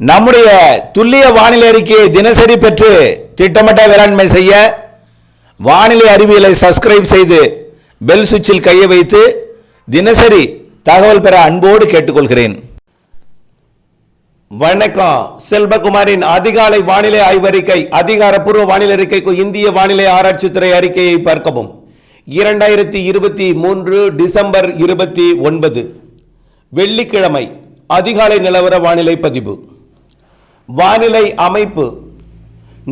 நம்முடைய துல்லிய வானிலை அறிக்கையை தினசரி பெற்று திட்டமிட்ட வேளாண்மை செய்ய வானிலை அறிவியலை சப்ஸ்கிரைப் செய்து பெல் சுவிட்சில் கையை வைத்து தினசரி தகவல் பெற அன்போடு கேட்டுக்கொள்கிறேன். வணக்கம். செல்வகுமாரின் அதிகாலை வானிலை ஆய்வறிக்கை. அதிகாரப்பூர்வ வானிலை அறிக்கைக்கு இந்திய வானிலை ஆராய்ச்சித்துறை அறிக்கையை பார்க்கவும். 2023 டிசம்பர் 29 வெள்ளிக்கிழமை அதிகாலை நிலவர வானிலை பதிவு. வானிலை அமைப்பு.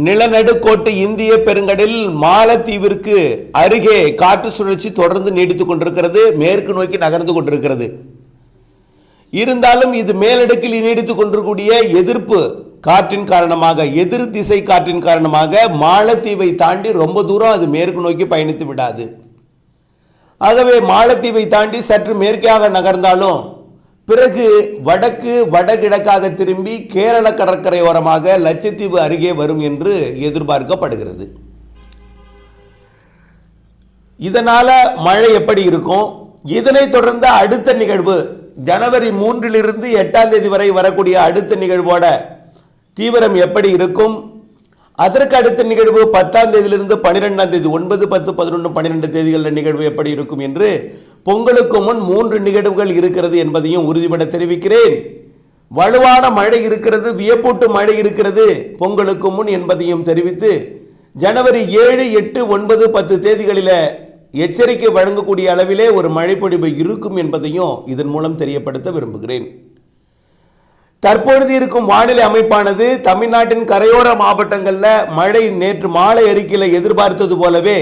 நிலநடுக்கோட்டு இந்திய பெருங்கடலில் மாலத்தீவிற்கு அருகே காற்று சுழற்சி தொடர்ந்து நீடித்துக் கொண்டிருக்கிறது. மேற்கு நோக்கி நகர்ந்து கொண்டிருக்கிறது. இருந்தாலும் இது மேலடுக்கில் நீடித்துக் கொண்டிருக்கூடிய எதிர்ப்பு காற்றின் காரணமாக, எதிர் திசை காற்றின் காரணமாக மாலத்தீவை தாண்டி ரொம்ப தூரம் அது மேற்கு நோக்கி பயணித்து விடாது. ஆகவே மாலத்தீவை தாண்டி சற்று மேற்காக நகர்ந்தாலும் பிறகு வடக்கு வடகிழக்காக திரும்பி கேரள கடற்கரையோரமாக லட்சத்தீவு அருகே வரும் என்று எதிர்பார்க்கப்படுகிறது. இதனால மழை எப்படி இருக்கும்? இதனைத் தொடர்ந்து அடுத்த நிகழ்வு ஜனவரி 3 8 தேதி வரை வரக்கூடிய அடுத்த நிகழ்வோட தீவிரம் எப்படி இருக்கும்? அதற்கு அடுத்த நிகழ்வு 10 தேதியிலிருந்து 12 தேதி 9, 10, 11, 12 தேதிகளில் நிகழ்வு எப்படி இருக்கும் என்று பொங்கலுக்கு முன் 3 நிகழ்வுகள் இருக்கிறது என்பதையும் உறுதிபட தெரிவிக்கிறேன். வலுவான மழை இருக்கிறது, வியப்பூட்டு மழை இருக்கிறது பொங்கலுக்கு முன் என்பதையும் தெரிவித்து ஜனவரி 7, 8, 9, 10 தேதிகளில் எச்சரிக்கை வழங்கக்கூடிய அளவிலே ஒரு மழைப்பொழிவு இருக்கும் என்பதையும் இதன் மூலம் தெரியப்படுத்த விரும்புகிறேன். தற்பொழுது இருக்கும் வானிலை அமைப்பானது தமிழ்நாட்டின் கரையோர மாவட்டங்களில் மழை நேற்று மாலை அறிக்கையில் எதிர்பார்த்தது போலவே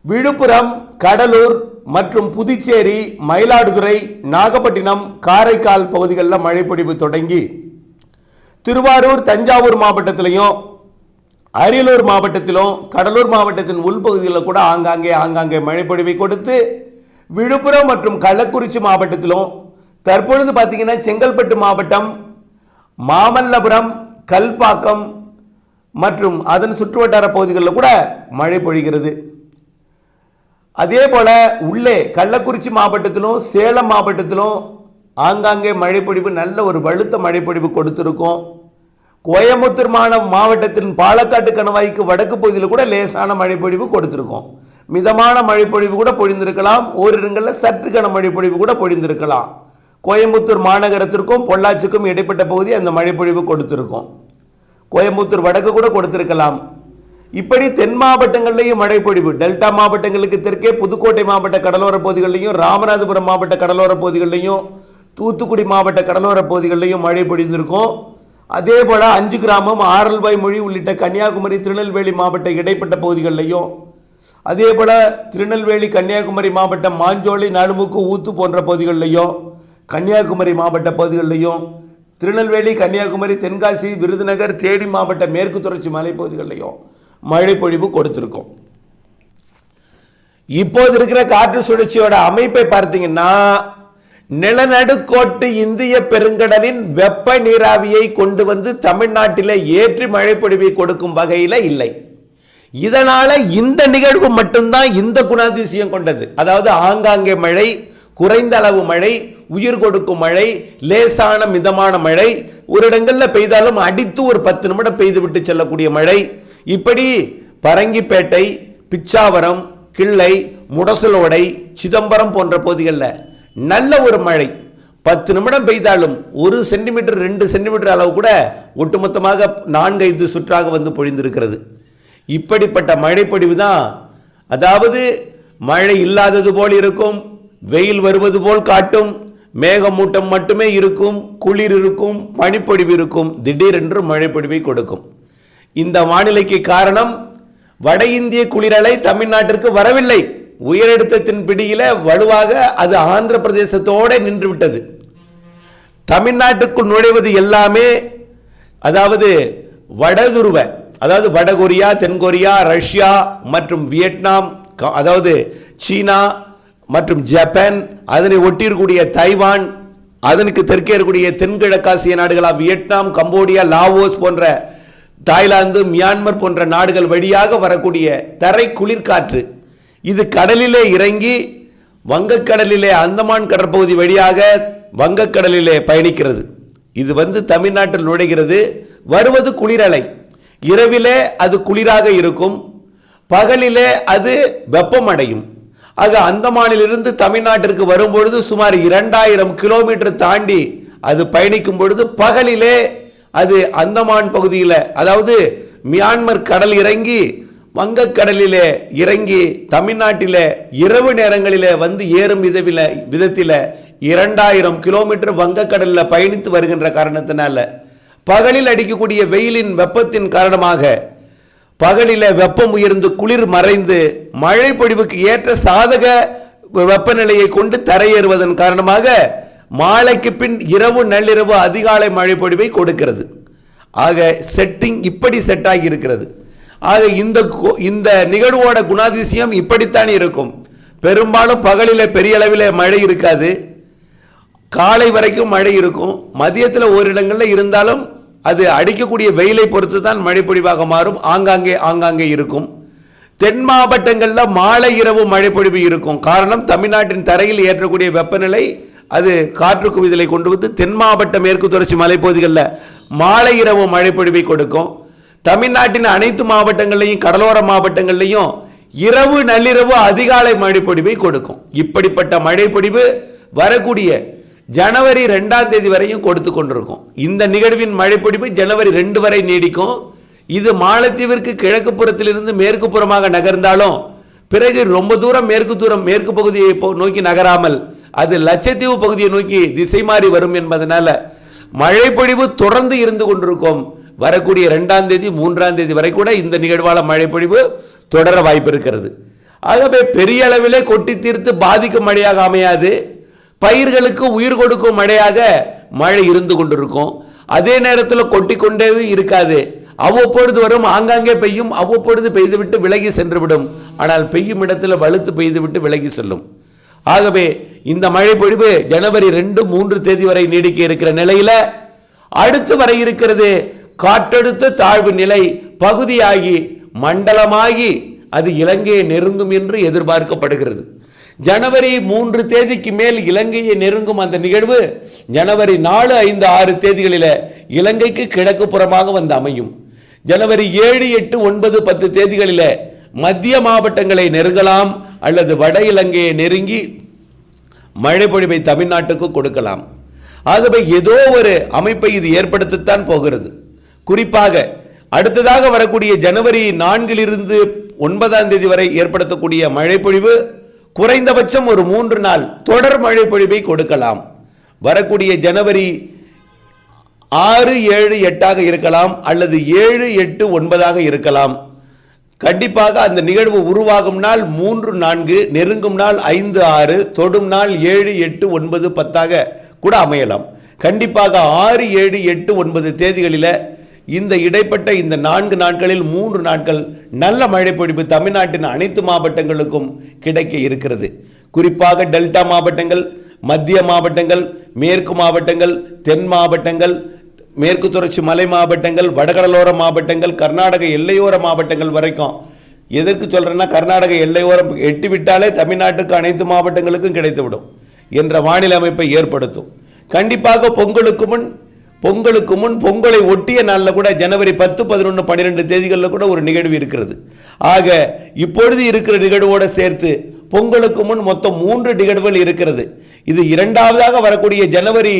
விழுப்புரம், கடலூர் மற்றும் புதுச்சேரி, மயிலாடுதுறை, நாகப்பட்டினம், காரைக்கால் பகுதிகளில் மழைப்பொழிவு தொடங்கி திருவாரூர், தஞ்சாவூர் மாவட்டத்திலையும், அரியலூர் மாவட்டத்திலும், கடலூர் மாவட்டத்தின் உள்பகுதிகளில் கூட ஆங்காங்கே மழைப்பொழிவை கொடுத்து விழுப்புரம் மற்றும் கள்ளக்குறிச்சி மாவட்டத்திலும், தற்பொழுது பார்த்தீங்கன்னா செங்கல்பட்டு மாவட்டம், மாமல்லபுரம், கல்பாக்கம் மற்றும் அதன் சுற்றுவட்டார பகுதிகளில் கூட மழை பொழிகிறது. அதே போல உள்ளே கள்ளக்குறிச்சி மாவட்டத்திலும் சேலம் மாவட்டத்திலும் ஆங்காங்கே மழைப்பொழிவு நல்ல ஒரு வலுத்த மழைப்பொழிவு கொடுத்திருக்கும். கோயம்புத்தூர் மாவட்டத்தின் பாலக்காட்டு கணவாய்க்கு வடக்கு பகுதியில் கூட லேசான மழைப்பொழிவு கொடுத்திருக்கும். மிதமான மழைப்பொழிவு கூட பொழிந்திருக்கலாம். ஓரிடங்களில் சற்று கன மழைப்பொழிவு கூட பொழிந்திருக்கலாம். கோயம்புத்தூர் மாநகரத்திற்கும் பொள்ளாச்சிக்கும் இடைப்பட்ட பகுதி அந்த மழைப்பொழிவு கொடுத்திருக்கும். கோயம்புத்தூர் வடக்கு கூட கொடுத்திருக்கலாம். இப்படி தென் மாவட்டங்களிலேயும் மழைப்பொழிவு, டெல்டா மாவட்டங்களுக்கு தெற்கே புதுக்கோட்டை மாவட்ட கடலோர பகுதிகளிலையும், ராமநாதபுரம் மாவட்ட கடலோர பகுதிகளிலையும், தூத்துக்குடி மாவட்ட கடலோர பகுதிகளிலையும் மழை பொழிந்திருக்கும். அதே போல் 5 கிராமம், ஆரல்வாய்மொழி உள்ளிட்ட கன்னியாகுமரி, திருநெல்வேலி மாவட்ட இடைப்பட்ட பகுதிகளிலையும், அதே போல் திருநெல்வேலி, கன்னியாகுமரி மாவட்டம் மாஞ்சோலை, நலுமுக்கு, ஊத்து போன்ற பகுதிகளிலையும், கன்னியாகுமரி மாவட்ட பகுதிகளிலையும், திருநெல்வேலி, கன்னியாகுமரி, தென்காசி, விருதுநகர், தேனி மாவட்ட மேற்கு தொடர்ச்சி மலைப்பகுதிகளிலையும் மழை பொழிவு கொடுத்திருக்கும். இப்போது இருக்கிற காற்று சுழற்சியோட அமைப்பை பார்த்தீங்கன்னா நிலநடுக்கோட்டு இந்திய பெருங்கடலின் வெப்ப நீராவியை கொண்டு வந்து தமிழ்நாட்டில் ஏற்றி மழை பொழிவை கொடுக்கும் வகையில் இல்லை. இதனால இந்த நிகழ்வு மட்டும்தான் இந்த குணாதிசயம் கொண்டது. அதாவது ஆங்காங்கே மழை, குறைந்த அளவு மழை, உயிர் கொடுக்கும் மழை, லேசான மிதமான மழை, ஒரு இடங்களில் பெய்தாலும் அடித்து ஒரு 10 நிமிடம் பெய்து விட்டு செல்லக்கூடிய மழை. இப்படி பரங்கிப்பேட்டை, பிச்சாவரம், கிள்ளை, முடசலோடை, சிதம்பரம் போன்ற பகுதிகளில் நல்ல ஒரு மழை 10 நிமிடம் பெய்தாலும் 1 சென்டிமீட்டர் 2 சென்டிமீட்டர் அளவு கூட ஒட்டுமொத்தமாக 4-5 சுற்றாக வந்து பொழிந்திருக்கிறது. இப்படிப்பட்ட மழைப்பொழிவு தான், அதாவது மழை இல்லாதது போல் இருக்கும், வெயில் வருவது போல் காட்டும், மேகமூட்டம் மட்டுமே இருக்கும், குளிர் இருக்கும், பனிப்பொழிவு இருக்கும், திடீரென்று மழைப்பொழிவை கொடுக்கும். இந்த வானிலைக்கு காரணம் வட இந்திய குளிரலை தமிழ்நாட்டிற்கு வரவில்லை. உயரழுத்தத்தின் பிடியில வலுவாக அது ஆந்திர பிரதேசத்தோடு நின்று விட்டது. தமிழ்நாட்டுக்குள் நுழைவது எல்லாமே அதாவது வடதுருவ, அதாவது வடகொரியா, தென்கொரியா, ரஷ்யா மற்றும் வியட்நாம், அதாவது சீனா மற்றும் ஜப்பான், அதனை ஒட்டியிருக்கூடிய தைவான், அதனுக்கு தெற்கே இருக்கக்கூடிய தென்கிழக்காசிய நாடுகளாக வியட்நாம், கம்போடியா, லாவோஸ் போன்ற, தாய்லாந்து, மியான்மர் போன்ற நாடுகள் வழியாக வரக்கூடிய தரை குளிர்காற்று இது கடலிலே இறங்கி வங்கக்கடலிலே அந்தமான் கடற்பகுதி வழியாக வங்கக்கடலிலே பயணிக்கிறது. இது தமிழ்நாட்டில் நுழைகிறது. வருவது குளிரலை. இரவிலே அது குளிராக இருக்கும், பகலிலே அது வெப்பமடையும். ஆக அந்தமானிலிருந்து தமிழ்நாட்டிற்கு வரும்பொழுது சுமார் 2000 கிலோமீட்டர் தாண்டி அது பயணிக்கும் பொழுது பகலிலே அது அந்தமான் பகுதியில், அதாவது மியான்மர் கடல் இறங்கி வங்கக்கடலிலே இறங்கி தமிழ்நாட்டிலே இரவு நேரங்களிலே ஏறும் விதத்தில் 2000 கிலோமீட்டர் வங்கக்கடலில் பயணித்து வருகின்ற காரணத்தினால பகலில் அடிக்கக்கூடிய வெயிலின் வெப்பத்தின் காரணமாக பகலில் வெப்பம் உயர்ந்து குளிர் மறைந்து மழை பொழிவுக்கு ஏற்ற சாதக வெப்பநிலையை கொண்டு தரையேறுவதன் காரணமாக மாலைக்கு பின் இரவு நள்ளிரவு அதிகாலை மழை பொழிவை கொடுக்கிறது. ஆக செட்டிங் இப்படி செட் ஆகி இருக்கிறது. ஆக இந்த நிகழ்வோட குணாதிசயம் இப்படித்தான் இருக்கும். பெரும்பாலும் பகலில் பெரிய அளவில் மழை இருக்காது, காலை வரைக்கும் மழை இருக்கும், மதியத்தில் ஓரிடங்களில் இருந்தாலும் அது அடிக்கக்கூடிய வெயிலை பொறுத்து தான் மழை பொழிவாக மாறும். ஆங்காங்கே இருக்கும். தென் மாவட்டங்களில் மாலை இரவு மழை பொழிவு இருக்கும். காரணம், தமிழ்நாட்டின் தரையில் ஏற்றக்கூடிய வெப்பநிலை அது காற்று குவிதலை கொண்டு தென் மாவட்ட மேற்கு தொடர்ச்சி மலைப்பகுதிகளில் மாலை இரவு மழை பொழிவை கொடுக்கும். தமிழ்நாட்டின் அனைத்து மாவட்டங்களையும் கடலோர மாவட்டங்களையும் இரவு நள்ளிரவு அதிகாலை மழை பொழிவை கொடுக்கும். இப்படிப்பட்ட மழை பொழிவு வரக்கூடிய ஜனவரி 2ஆம் தேதி வரையும் கொடுத்து கொண்டிருக்கும். இந்த நிகழ்வின் மழை பொழிவு ஜனவரி 2 வரை நீடிக்கும். இது மாலத்தீவிற்கு கிழக்கு புறத்திலிருந்து மேற்கு புறமாக நகர்ந்தாலும் பிறகு ரொம்ப தூரம் மேற்கு பகுதியை நோக்கி நகராமல் அது லட்சத்தீவு பகுதியை நோக்கி திசை மாறி வரும் என்பதனால மழை பொழிவு தொடர்ந்து இருந்து கொண்டிருக்கும். வரக்கூடிய 2ஆம் தேதி 3ஆம் தேதி வரை கூட இந்த நிகழ்வால மழை பொழிவு தொடர வாய்ப்பு இருக்கிறது. ஆகவே பெரிய அளவிலே கொட்டி தீர்த்து பாதிக்கும் மழையாக அமையாது, பயிர்களுக்கு உயிர் கொடுக்கும் மழையாக மழை இருந்து கொண்டிருக்கும். அதே நேரத்தில் கொட்டி கொண்டே இருக்காது, அவ்வப்பொழுது வரும், ஆங்காங்கே பெய்யும், அவ்வப்பொழுது பெய்துவிட்டு விலகி சென்றுவிடும். ஆனால் பெய்யும் இடத்தில் வலுத்து பெய்துவிட்டு விலகி செல்லும். ஆகவே இந்த மழை பொழிவு ஜனவரி 2, 3 தேதி வரை நீடிக்க இருக்கிற நிலையில் அடுத்து வரை இருக்கிறது காற்றழுத்த தாழ்வு நிலை பகுதியாகி மண்டலமாகி அது இலங்கையை நெருங்கும் என்று எதிர்பார்க்கப்படுகிறது. ஜனவரி 3 தேதிக்கு மேல் இலங்கையை நெருங்கும் அந்த நிகழ்வு ஜனவரி 4, 5, 6 தேதிகளில் இலங்கைக்கு கிழக்கு புறமாக அமையும். ஜனவரி 7, 8, 9, 10 தேதிகளில் மத்திய மாவட்டங்களை நெருங்கலாம் அல்லது வட இலங்கையை நெருங்கி மழை பொழிவை தமிழ்நாட்டுக்கு கொடுக்கலாம். ஆகவே ஏதோ ஒரு அமைப்பை இது ஏற்படுத்தத்தான் போகிறது. குறிப்பாக அடுத்ததாக வரக்கூடிய ஜனவரி 4 9ஆம் தேதி வரை ஏற்படுத்தக்கூடிய மழை பொழிவு குறைந்தபட்சம் ஒரு 3 நாள் தொடர் மழை பொழிவை கொடுக்கலாம். வரக்கூடிய ஜனவரி 6, 7, 8 இருக்கலாம் அல்லது 7, 8, 9 இருக்கலாம். கண்டிப்பாக அந்த நிகழ்வு உருவாகும் நாள் 3, 4, நெருங்கும் நாள் 5, 6, தொடும் நாள் 7, 8, 9, 10 கூட அமையலாம். கண்டிப்பாக 6, 7, 8, 9 தேதிகளில் இந்த இடைப்பட்ட இந்த 4 நாட்களில் 3 நாட்கள் நல்ல மழை பொழிவு தமிழ்நாட்டின் அனைத்து மாவட்டங்களுக்கும் கிடைக்க இருக்கிறது. குறிப்பாக டெல்டா மாவட்டங்கள், மத்திய மாவட்டங்கள், மேற்கு மாவட்டங்கள், தென் மாவட்டங்கள், மேற்கு தொடர்ச்சி மலை மாவட்டங்கள், வடகடலோர மாவட்டங்கள், கர்நாடக எல்லையோர மாவட்டங்கள் வரைக்கும். எதற்கு சொல்கிறேன்னா, கர்நாடக எல்லையோரம் எட்டிவிட்டாலே தமிழ்நாட்டுக்கு அனைத்து மாவட்டங்களுக்கும் கிடைத்துவிடும் என்ற வானிலை அமைப்பை ஏற்படுத்தும். கண்டிப்பாக பொங்கலுக்கு முன் பொங்கலை ஒட்டிய நாளில் கூட ஜனவரி 10, 11, 12 தேதிகளில் கூட ஒரு நிகழ்வு இருக்கிறது. ஆக இப்பொழுது இருக்கிற நிகழ்வோடு சேர்த்து பொங்கலுக்கு முன் மொத்தம் 3 நிகழ்வுகள் இருக்கிறது. இது இரண்டாவதாக வரக்கூடிய ஜனவரி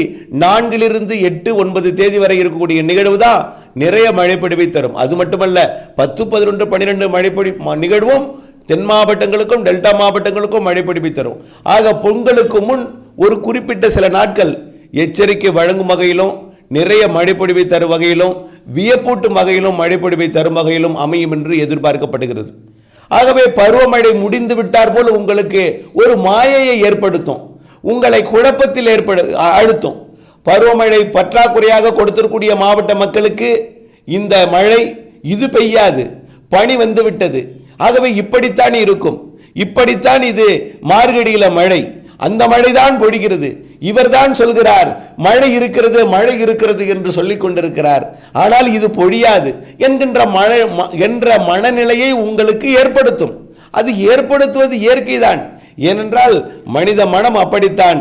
4 8, 9 தேதி வரை இருக்கக்கூடிய நிகழ்வு தான் நிறைய மழைப்பொழிவை தரும். அது மட்டுமல்ல, 10, 11, 12 மழைப்பொழி நிகழ்வும் தென் மாவட்டங்களுக்கும் டெல்டா மாவட்டங்களுக்கும் மழைப்பொழிவை தரும். ஆக பொங்கலுக்கு முன் ஒரு குறிப்பிட்ட சில நாட்கள் எச்சரிக்கை வழங்கும் வகையிலும் நிறைய மழைப்பொழிவை தரும் வகையிலும் வியப்பூட்டும் வகையிலும் மழைப்பொழிவை தரும் வகையிலும் அமையும் என்று எதிர்பார்க்கப்படுகிறது. ஆகவே பருவமழை முடிந்து விட்டார் போல் உங்களுக்கு ஒரு மாயையை ஏற்படுத்தும், உங்களை குழப்பத்தில் அழுத்தும். பருவமழை பற்றாக்குறையாக கொடுத்திருக்கூடிய மாவட்ட மக்களுக்கு இந்த மழை இது பெய்யாது, பனி வந்து விட்டது, ஆகவே இப்படித்தான் இருக்கும், இப்படித்தான் இது மார்கழியில மழை, அந்த மழைதான் பொழிகிறது, இவர்தான் சொல்கிறார் மழை இருக்கிறது என்று சொல்லிக் கொண்டிருக்கிறார், ஆனால் இது பொழியாது என்ற மனநிலையை உங்களுக்கு ஏற்படுத்தும். அது ஏற்படுத்துவது இயற்கைதான். ஏனென்றால் மனித மனம் அப்படித்தான்,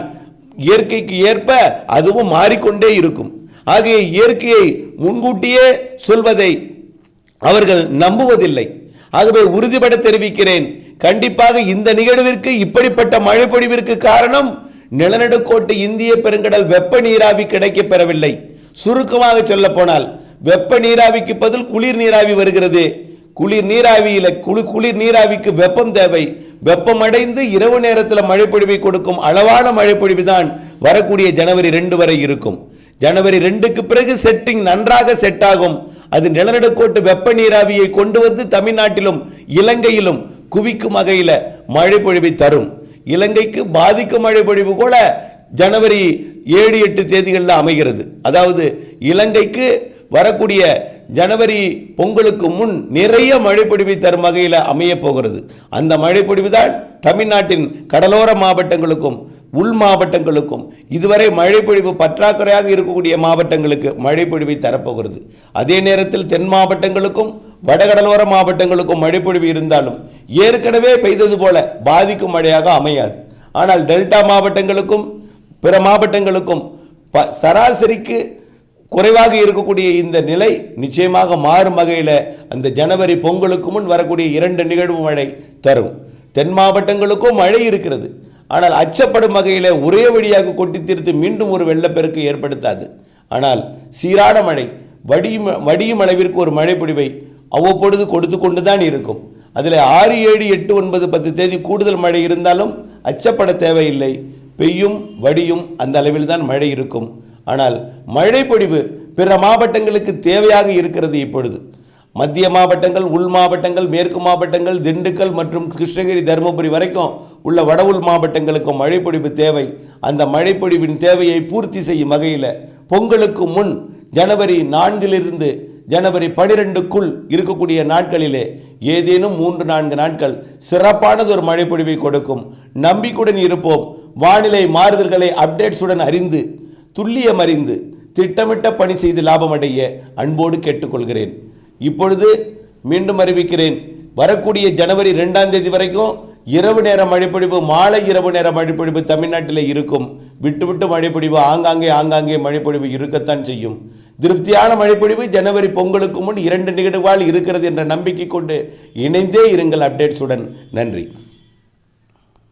இயற்கைக்கு ஏற்ப அதுவும் மாறிக்கொண்டே இருக்கும். ஆகிய இயற்கையை முன்கூட்டியே சொல்வதை அவர்கள் நம்புவதில்லை. ஆகவே உறுதிபட தெரிவிக்கிறேன், கண்டிப்பாக இந்த நிகழ்விற்கு, இப்படிப்பட்ட மழை பொழிவிற்கு காரணம் நிலநடுக்கோட்டு இந்திய பெருங்கடல் வெப்ப நீராவி கிடைக்கப் பெறவில்லை. சுருக்கமாக சொல்ல போனால் வெப்ப நீராவிக்கு பதில் குளிர் நீராவி வருகிறது. குளிர் நீராவிக்கு வெப்பம் தேவை. வெப்பம் அடைந்து இரவு நேரத்தில் மழை பொழிவை கொடுக்கும் அளவான மழை பொழிவு தான் வரக்கூடிய ஜனவரி 2 வரை இருக்கும். ஜனவரி 2க்கு பிறகு செட்டிங் நன்றாக செட் ஆகும். அது நிலநடுக்கோட்டு வெப்ப நீராவியை கொண்டு வந்து தமிழ்நாட்டிலும் இலங்கையிலும் குவிக்கும் வகையில் மழை பொழிவை தரும். இலங்கைக்கு பாதிக்கும் மழை பொழிவு கூட ஜனவரி 7-8 தேதிகளில் அமைகிறது. அதாவது இலங்கைக்கு வரக்கூடிய ஜனவரி பொங்கலுக்கு முன் நிறைய மழைப்பொழிவை தரும் வகையில் அமைய போகிறது. அந்த மழைப்பொழிவு தான் தமிழ்நாட்டின் கடலோர மாவட்டங்களுக்கும் உள் மாவட்டங்களுக்கும் இதுவரை மழைப்பொழிவு பற்றாக்குறையாக இருக்கக்கூடிய மாவட்டங்களுக்கு மழைப்பொழிவை தரப்போகிறது. அதே நேரத்தில் தென் மாவட்டங்களுக்கும் வடகடலோர மாவட்டங்களுக்கும் மழைப்பொழிவு இருந்தாலும் ஏற்கனவே பெய்தது போல பாதிக்கும் மழையாக அமையாது. ஆனால் டெல்டா மாவட்டங்களுக்கும் பிற மாவட்டங்களுக்கும் சராசரிக்கு குறைவாக இருக்கக்கூடிய இந்த நிலை நிச்சயமாக மாறும் வகையில் அந்த ஜனவரி பொங்கலுக்கு முன் வரக்கூடிய 2 நிகழ்வு மழை தரும். தென் மாவட்டங்களுக்கும் மழை இருக்கிறது. ஆனால் அச்சப்படும் வகையில் ஒரே வழியாக கொட்டி தீர்த்து மீண்டும் ஒரு வெள்ளப்பெருக்கு ஏற்படுத்தாது. ஆனால் சீரான மழை, வடியும் அளவிற்கு ஒரு மழை பொழிவை அவ்வப்பொழுது கொடுத்து கொண்டு தான் இருக்கும். அதில் 6, 7, 8, 9, 10 தேதி கூடுதல் மழை இருந்தாலும் அச்சப்பட தேவையில்லை. பெய்யும் வடியும் அந்த அளவில் தான் மழை இருக்கும். ஆனால் மழை பொழிவு பிற மாவட்டங்களுக்கு தேவையாக இருக்கிறது. இப்பொழுது மத்திய மாவட்டங்கள், உள் மாவட்டங்கள், மேற்கு மாவட்டங்கள், திண்டுக்கல் மற்றும் கிருஷ்ணகிரி, தருமபுரி வரைக்கும் உள்ள வட உள் மாவட்டங்களுக்கும் மழைப்பொழிவு தேவை. அந்த மழைப்பொழிவின் தேவையை பூர்த்தி செய்யும் வகையில் பொங்கலுக்கு முன் ஜனவரி 4 ஜனவரி 12க்குள் இருக்கக்கூடிய நாட்களிலே ஏதேனும் 3-4 நாட்கள் சிறப்பானது ஒரு மழைப்பொழிவை கொடுக்கும். நம்பிக்கையுடன் இருப்போம். வானிலை மாறுதல்களை அப்டேட்ஸுடன் அறிந்து துல்லியம் அறிந்து திட்டமிட்ட பணி செய்து லாபம் அடைய அன்போடு கேட்டுக்கொள்கிறேன். இப்பொழுது மீண்டும் அறிவிக்கிறேன், வரக்கூடிய ஜனவரி 2ஆம் தேதி வரைக்கும் இரவு நேர மழைப்பொழிவு, மாலை இரவு நேர மழைப்பொழிவு தமிழ்நாட்டில் இருக்கும். விட்டு மழைப்பொழிவு ஆங்காங்கே மழைப்பொழிவு இருக்கத்தான் செய்யும். திருப்தியான மழைப்பொழிவு ஜனவரி பொங்கலுக்கு முன் 2 நிகழ்வுகள் இருக்கிறது என்ற நம்பிக்கை கொண்டு இணைந்தே இருங்கள் அப்டேட்ஸுடன். நன்றி.